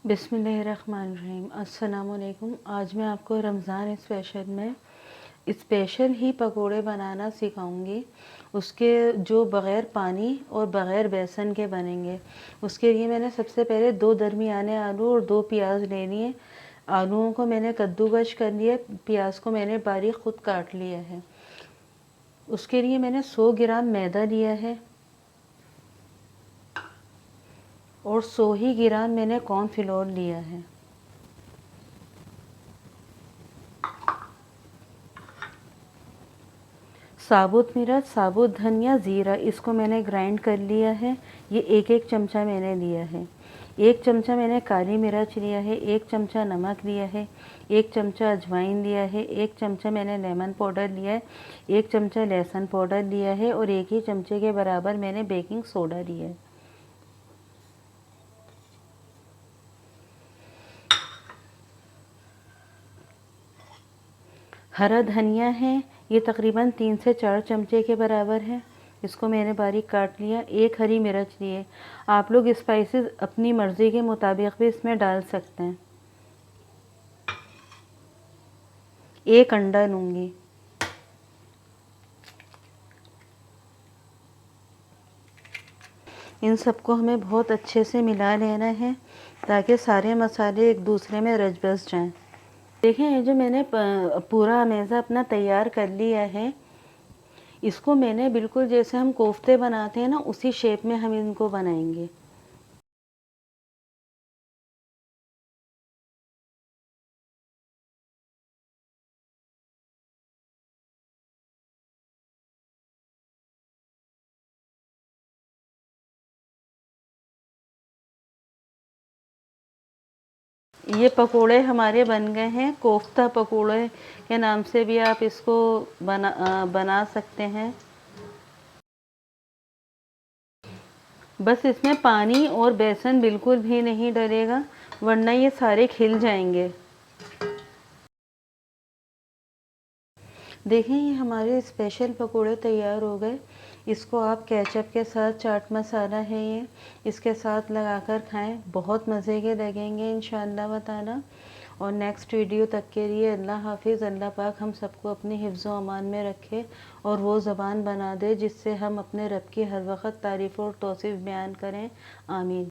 बिस्मिल्लाहिर्रहमानिर्रहीम। अस्सलामुअलैकुम। आज मैं आपको रमज़ान स्पेशल में स्पेशल ही पकोड़े बनाना सिखाऊंगी। उसके जो बग़ैर पानी और बग़ैर बेसन के बनेंगे। उसके लिए मैंने सबसे पहले 2 दरमियाने आलू और 2 प्याज ले लिए। आलूओं को मैंने कद्दूकश कर लिया, प्याज को मैंने बारीक खुद काट लिया है। उसके लिए मैंने 100 ग्राम मैदा लिया है और 100 ही ग्राम मैंने कॉर्नफ्लोर लिया है। साबुत मिर्च, साबुत धनिया, ज़ीरा, इसको मैंने ग्राइंड कर लिया है। ये एक एक चमचा मैंने लिया है। 1 चमचा मैंने काली मिर्च लिया है, 1 चमचा नमक लिया है, 1 चमचा अजवाइन लिया है, 1 चमचा मैंने लेमन पाउडर लिया है, 1 चमचा लहसुन पाउडर लिया है और 1 ही चमचे के बराबर मैंने बेकिंग सोडा लिया है। हरा धनिया है, ये तकरीबन 3 से 4 चमचे के बराबर है। इसको मैंने बारीक काट लिया। 1 हरी मिर्च लिए। आप लोग स्पाइसेस अपनी मर्ज़ी के मुताबिक भी इसमें डाल सकते हैं। 1 अंडा लूँगी। इन सबको हमें बहुत अच्छे से मिला लेना है ताकि सारे मसाले एक दूसरे में रच बस जाएँ। देखें, ये जो मैंने पूरा मेज़ा अपना तैयार कर लिया है, इसको मैंने बिल्कुल जैसे हम कोफ्ते बनाते हैं ना, उसी शेप में हम इनको बनाएंगे। ये पकोड़े हमारे बन गए हैं। कोफ्ता पकोड़े के नाम से भी आप इसको बना सकते हैं। बस इसमें पानी और बेसन बिल्कुल भी नहीं डलेगा, वरना ये सारे खिल जाएंगे। देखें, ये हमारे स्पेशल पकोड़े तैयार हो गए। इसको आप केचप के साथ, चाट मसाला है ये, इसके साथ लगाकर खाएं, बहुत मज़े के लगेंगे इंशाअल्लाह व ताला। और नेक्स्ट वीडियो तक के लिए अल्लाह हाफिज़। अल्लाह पाक हम सबको अपनी हिफ्ज़ व अमान में रखे और वो ज़बान बना दे जिससे हम अपने रब की हर वक्त तारीफ़ और तौसीफ़ बयान करें। आमीन।